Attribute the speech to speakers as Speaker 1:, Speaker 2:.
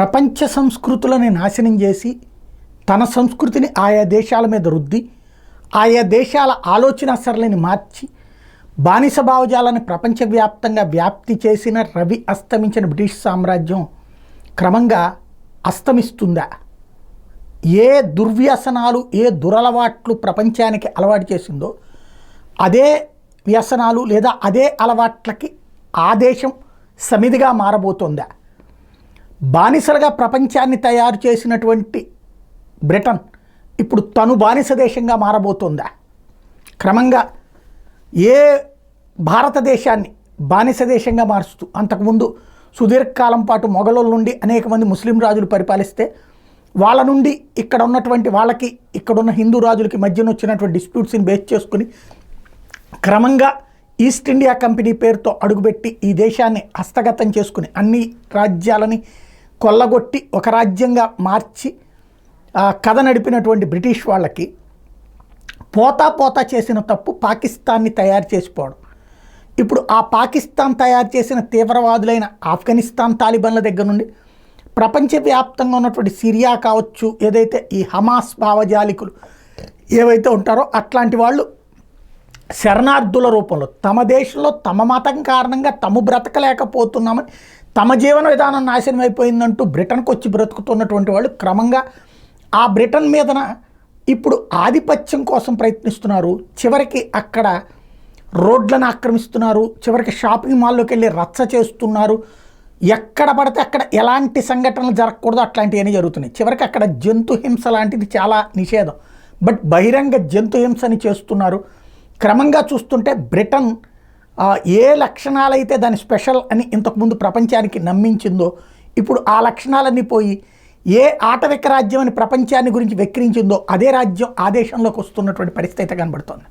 Speaker 1: ప్రపంచ సంస్కృతులని నాశనం చేసి తన సంస్కృతిని ఆయా దేశాల మీద రుద్ది ఆయా దేశాల ఆలోచన సరళిని మార్చి బానిస భావజాలను ప్రపంచవ్యాప్తంగా వ్యాప్తి చేసిన రవి అస్తమించిన బ్రిటిష్ సామ్రాజ్యం క్రమంగా అస్తమిస్తుందా? ఏ దుర్వ్యసనాలు ఏ దురలవాట్లు ప్రపంచానికి అలవాటు చేసిందో అదే వ్యసనాలు లేదా అదే అలవాట్లకి ఆ దేశం సమిధిగా మారబోతోందా? బానిసలుగా ప్రపంచాన్ని తయారు చేసినటువంటి బ్రిటన్ ఇప్పుడు తను బానిస దేశంగా మారబోతోందా? క్రమంగా ఏ భారతదేశాన్ని బానిస దేశంగా మారుస్తూ అంతకుముందు సుదీర్ఘకాలం పాటు మొఘలుల నుండి అనేక మంది ముస్లిం రాజులు పరిపాలిస్తే వాళ్ళ నుండి ఇక్కడ ఉన్నటువంటి వాళ్ళకి ఇక్కడున్న హిందూ రాజులకి మధ్యన వచ్చినటువంటి డిస్ప్యూట్స్ని బేస్ చేసుకుని క్రమంగా ఈస్ట్ ఇండియా కంపెనీ పేరుతో అడుగుపెట్టి ఈ దేశాన్ని హస్తగతం చేసుకుని అన్ని రాజ్యాలని కొల్లగొట్టి ఒక రాజ్యంగా మార్చి కథ నడిపినటువంటి బ్రిటిష్ వాళ్ళకి పోతా చేసిన తప్పు పాకిస్తాన్ని తయారు చేసిపోవడం. ఇప్పుడు ఆ పాకిస్తాన్ తయారు చేసిన తీవ్రవాదులైన ఆఫ్ఘనిస్తాన్ తాలిబాన్ల దగ్గర నుండి ప్రపంచవ్యాప్తంగా ఉన్నటువంటి సిరియా కావచ్చు, ఏదైతే ఈ హమాస్ భావజాలికులు ఏవైతే ఉంటారో అట్లాంటి వాళ్ళు శరణార్థుల రూపంలో తమ దేశంలో తమ మతం కారణంగా తాము బ్రతకలేకపోతున్నామని తమ జీవన విధానం నాశనం అయిపోయిందంటూ బ్రిటన్కి వచ్చి బ్రతుకుతున్నటువంటి వాళ్ళు క్రమంగా ఆ బ్రిటన్ మీదన ఇప్పుడు ఆధిపత్యం కోసం ప్రయత్నిస్తున్నారు. చివరికి అక్కడ రోడ్లను ఆక్రమిస్తున్నారు, చివరికి షాపింగ్ మాల్లోకి వెళ్ళి రచ్చ చేస్తున్నారు. ఎక్కడ పడితే అక్కడ ఎలాంటి సంఘటనలు జరగకూడదు అట్లాంటివన్నీ జరుగుతున్నాయి. చివరికి అక్కడ జంతు హింస లాంటిది చాలా నిషేధం, బట్ బహిరంగ జంతు హింసని చేస్తున్నారు. క్రమంగా చూస్తుంటే బ్రిటన్ ఏ లక్షణాలైతే దాని స్పెషల్ అని ఇంతకుముందు ప్రపంచానికి నమ్మించిందో ఇప్పుడు ఆ లక్షణాలన్నీ పోయి ఏ ఆటవిక రాజ్యం అని ప్రపంచాన్ని గురించి వెక్కిరించిందో అదే రాజ్యం ఆ దేశంలోకి వస్తున్నటువంటి పరిస్థితి కనబడుతోంది.